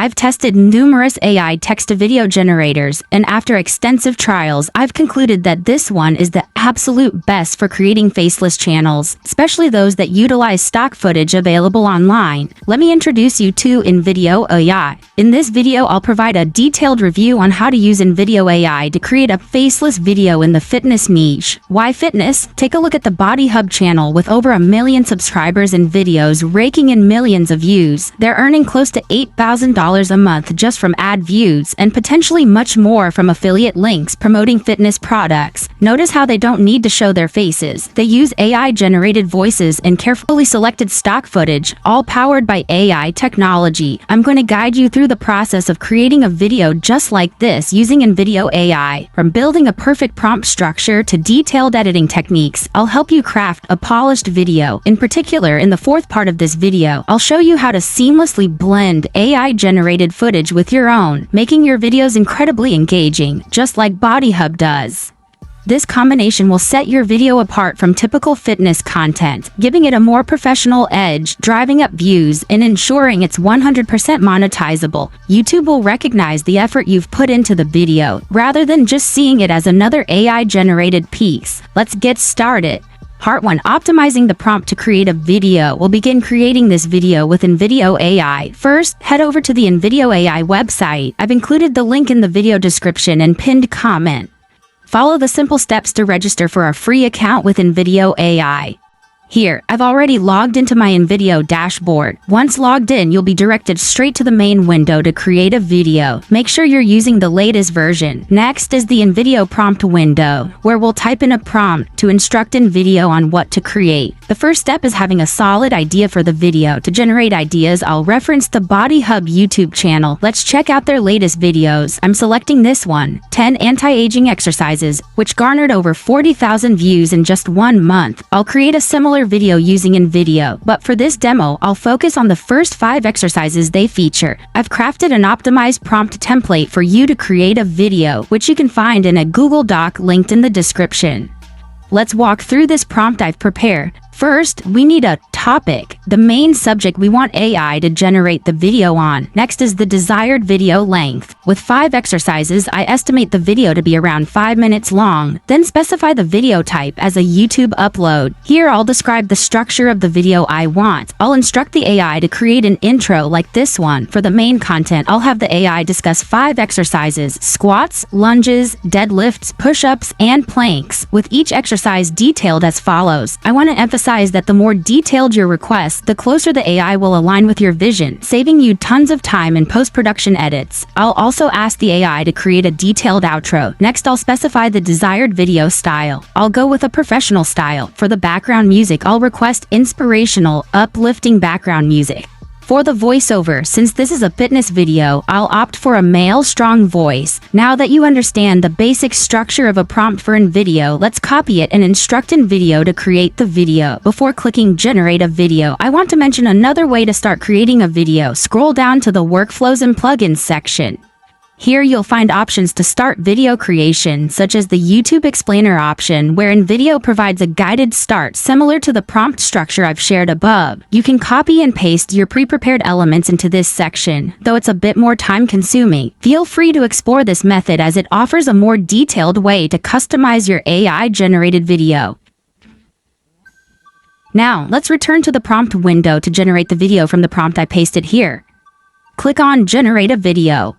I've tested numerous AI text-to-video generators, and after extensive trials, I've concluded that this one is the absolute best for creating faceless channels, especially those that utilize stock footage available online. Let me introduce you to InVideo AI. In this video, I'll provide a detailed review on how to use InVideo AI to create a faceless video in the fitness niche. Why fitness? Take a look at the Body Hub channel with over 1 million subscribers and videos raking in millions of views. They're earning close to $8,000 a month just from ad views and potentially much more from affiliate links promoting fitness products. Notice how they don't need to show their faces. They use AI-generated voices and carefully selected stock footage, all powered by AI technology. I'm going to guide you through the process of creating a video just like this using InVideo AI. From building a perfect prompt structure to detailed editing techniques, I'll help you craft a polished video. In particular, in the fourth part of this video, I'll show you how to seamlessly blend AI-generated footage with your own, making your videos incredibly engaging, just like Body Hub does. This combination will set your video apart from typical fitness content, giving it a more professional edge, driving up views, and ensuring it's 100% monetizable. YouTube will recognize the effort you've put into the video, rather than just seeing it as another AI-generated piece. Let's get started. Part 1. Optimizing the prompt to create a video. We'll begin creating this video with InVideo AI. First, head over to the InVideo AI website. I've included the link in the video description and pinned comment. Follow the simple steps to register for a free account with InVideo AI. Here, I've already logged into my InVideo dashboard. Once logged in, you'll be directed straight to the main window to create a video. Make sure you're using the latest version. Next is the InVideo prompt window, where we'll type in a prompt to instruct InVideo on what to create. The first step is having a solid idea for the video. To generate ideas, I'll reference the Body Hub YouTube channel. Let's check out their latest videos. I'm selecting this one, 10 anti-aging exercises, which garnered over 40,000 views in just 1 month. I'll create a similar video using InVideo, but for this demo, I'll focus on the first 5 exercises they feature. I've crafted an optimized prompt template for you to create a video, which you can find in a Google Doc linked in the description. Let's walk through this prompt I've prepared. First, we need a topic, the main subject we want AI to generate the video on. Next is the desired video length. With 5 exercises, I estimate the video to be around 5 minutes long. Then specify the video type as a YouTube upload. Here, I'll describe the structure of the video I want. I'll instruct the AI to create an intro like this one. For the main content, I'll have the AI discuss 5 exercises: squats, lunges, deadlifts, push-ups, and planks, with each exercise detailed as follows. I want to emphasize that the more detailed your request, the closer the AI will align with your vision, saving you tons of time in post-production edits. I'll also ask the AI to create a detailed outro. Next, I'll specify the desired video style. I'll go with a professional style. For the background music, I'll request inspirational, uplifting background music. For the voiceover, since this is a fitness video, I'll opt for a male strong voice. Now that you understand the basic structure of a prompt for InVideo, let's copy it and instruct InVideo to create the video. Before clicking Generate a Video, I want to mention another way to start creating a video. Scroll down to the Workflows and Plugins section. Here you'll find options to start video creation, such as the YouTube Explainer option, where InVideo provides a guided start similar to the prompt structure I've shared above. You can copy and paste your pre-prepared elements into this section, though it's a bit more time-consuming. Feel free to explore this method as it offers a more detailed way to customize your AI-generated video. Now, let's return to the prompt window to generate the video from the prompt I pasted here. Click on Generate a Video.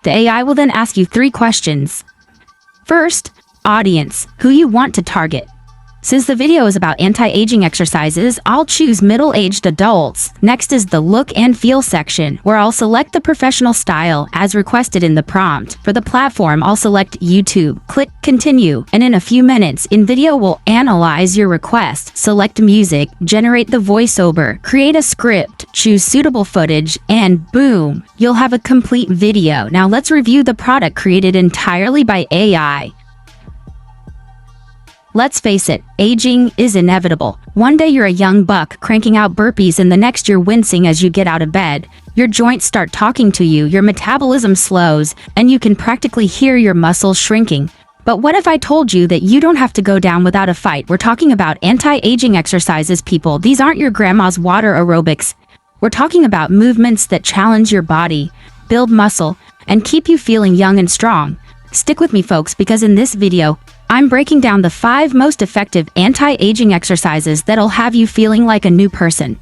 The AI will then ask you 3 questions. First, audience, who you want to target. Since the video is about anti-aging exercises, I'll choose middle-aged adults. Next is the look and feel section, where I'll select the professional style as requested in the prompt. For the platform, I'll select YouTube. Click Continue, and in a few minutes, InVideo will analyze your request, select music, generate the voiceover, create a script, choose suitable footage, and boom, you'll have a complete video. Now let's review the product created entirely by AI. Let's face it, aging is inevitable. One day you're a young buck cranking out burpees and the next you're wincing as you get out of bed. Your joints start talking to you, your metabolism slows, and you can practically hear your muscles shrinking. But what if I told you that you don't have to go down without a fight? We're talking about anti-aging exercises, people. These aren't your grandma's water aerobics. We're talking about movements that challenge your body, build muscle, and keep you feeling young and strong. Stick with me, folks, because in this video, I'm breaking down the 5 most effective anti-aging exercises that'll have you feeling like a new person.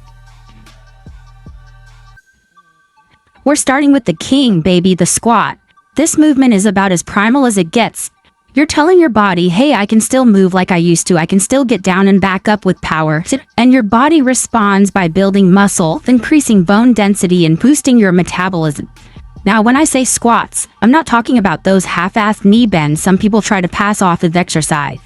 We're starting with the king, baby, the squat. This movement is about as primal as it gets. You're telling your body, hey, I can still move like I used to. I can still get down and back up with power. And your body responds by building muscle, increasing bone density, and boosting your metabolism. Now, when I say squats, I'm not talking about those half-assed knee bends some people try to pass off as exercise.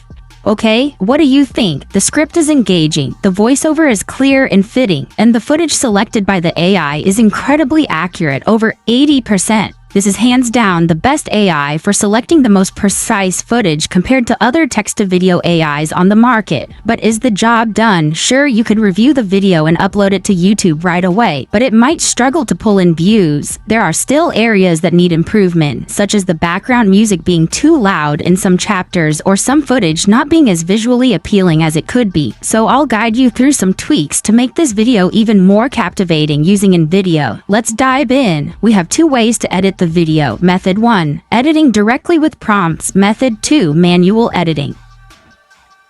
Okay, what do you think? The script is engaging, the voiceover is clear and fitting, and the footage selected by the AI is incredibly accurate, over 80%. This is hands down the best AI for selecting the most precise footage compared to other text-to-video AIs on the market. But is the job done? Sure, you could review the video and upload it to YouTube right away, but it might struggle to pull in views. There are still areas that need improvement, such as the background music being too loud in some chapters or some footage not being as visually appealing as it could be. So I'll guide you through some tweaks to make this video even more captivating using InVideo. Let's dive in. We have 2 ways to edit the video. Method 1, editing directly with prompts. Method 2, manual editing.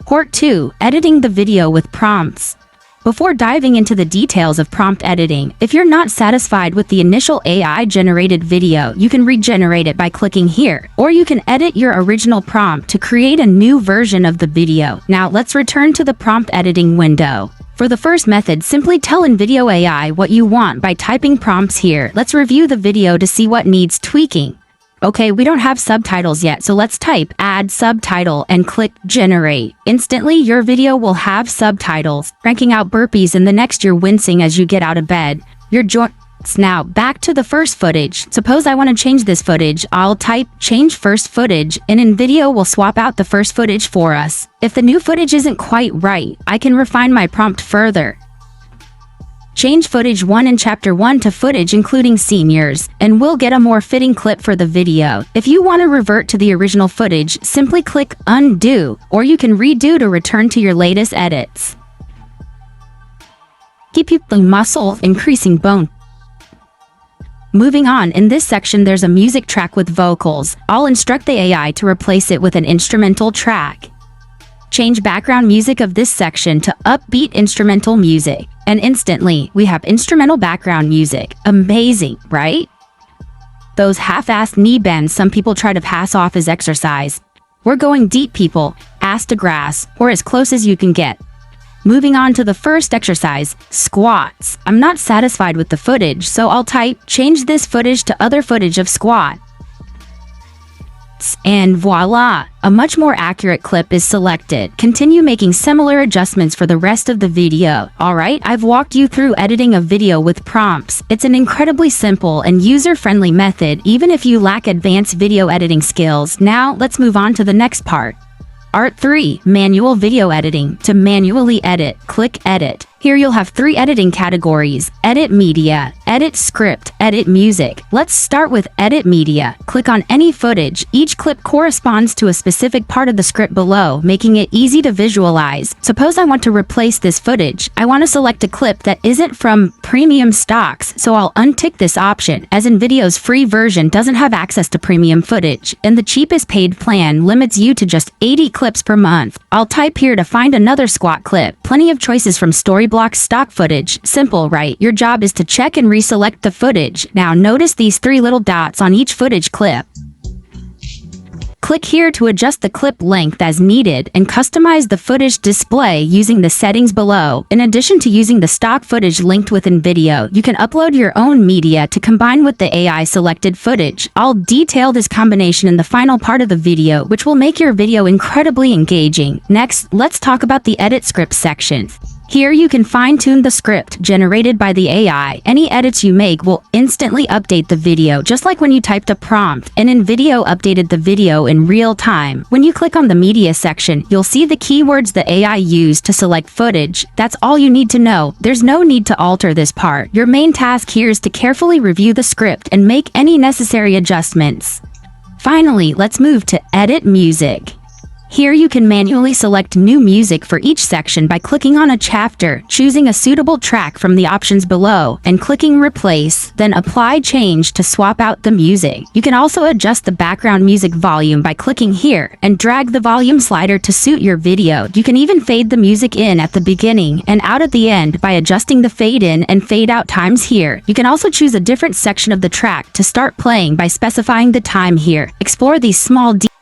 Part 2, editing the video with prompts. Before diving into the details of prompt editing, if you're not satisfied with the initial AI-generated video, you can regenerate it by clicking here, or you can edit your original prompt to create a new version of the video. Now let's return to the prompt editing window. For the first method, simply tell InVideo AI what you want by typing prompts here. Let's review the video to see what needs tweaking. Okay, we don't have subtitles yet, so let's type add subtitle and click generate. Instantly, your video will have subtitles, cranking out burpees, and the next you're wincing as you get out of bed. Your joints. Now, back to the first footage. Suppose I want to change this footage. I'll type change first footage, and InVideo will swap out the first footage for us. If the new footage isn't quite right, I can refine my prompt further. Change footage 1 in chapter 1 to footage including seniors, and we'll get a more fitting clip for the video. If you want to revert to the original footage, simply click undo, or you can redo to return to your latest edits. Keep building muscle, increasing bone. Moving on, in this section there's a music track with vocals. I'll instruct the AI to replace it with an instrumental track. Change background music of this section to upbeat instrumental music, and instantly we have instrumental background music. Amazing, right? Those half-assed knee bends some people try to pass off as exercise. We're going deep, people, ass to grass, or as close as you can get. Moving on to the first exercise, squats. I'm not satisfied with the footage, so I'll type change this footage to other footage of squat. And voila, a much more accurate clip is selected. Continue making similar adjustments for the rest of the video. Alright, I've walked you through editing a video with prompts. It's an incredibly simple and user-friendly method, even if you lack advanced video editing skills. Now, let's move on to the next part. Part 3, manual video editing. To manually edit, click edit. Here you'll have 3 editing categories: edit media, edit script, edit music. Let's start with edit media. Click on any footage. Each clip corresponds to a specific part of the script below, making it easy to visualize. Suppose I want to replace this footage. I want to select a clip that isn't from premium stocks, so I'll untick this option, as InVideo's free version doesn't have access to premium footage, and the cheapest paid plan limits you to just 80 clips per month. I'll type here to find another squat clip. Plenty of choices from Storyblok stock footage. Simple, right? Your job is to check and reselect the footage. Now notice these 3 little dots on each footage clip. Click here to adjust the clip length as needed and customize the footage display using the settings below. In addition to using the stock footage linked with InVideo, you can upload your own media to combine with the AI selected footage. I'll detail this combination in the final part of the video, which will make your video incredibly engaging. Next, let's talk about the edit script section. Here you can fine-tune the script generated by the AI. Any edits you make will instantly update the video, just like when you typed a prompt, and InVideo updated the video in real time. When you click on the media section, you'll see the keywords the AI used to select footage. That's all you need to know. There's no need to alter this part. Your main task here is to carefully review the script and make any necessary adjustments. Finally, let's move to edit music. Here you can manually select new music for each section by clicking on a chapter, choosing a suitable track from the options below, and clicking Replace, then Apply Change to swap out the music. You can also adjust the background music volume by clicking here, and drag the volume slider to suit your video. You can even fade the music in at the beginning and out at the end by adjusting the fade in and fade out times here. You can also choose a different section of the track to start playing by specifying the time here. Explore these small details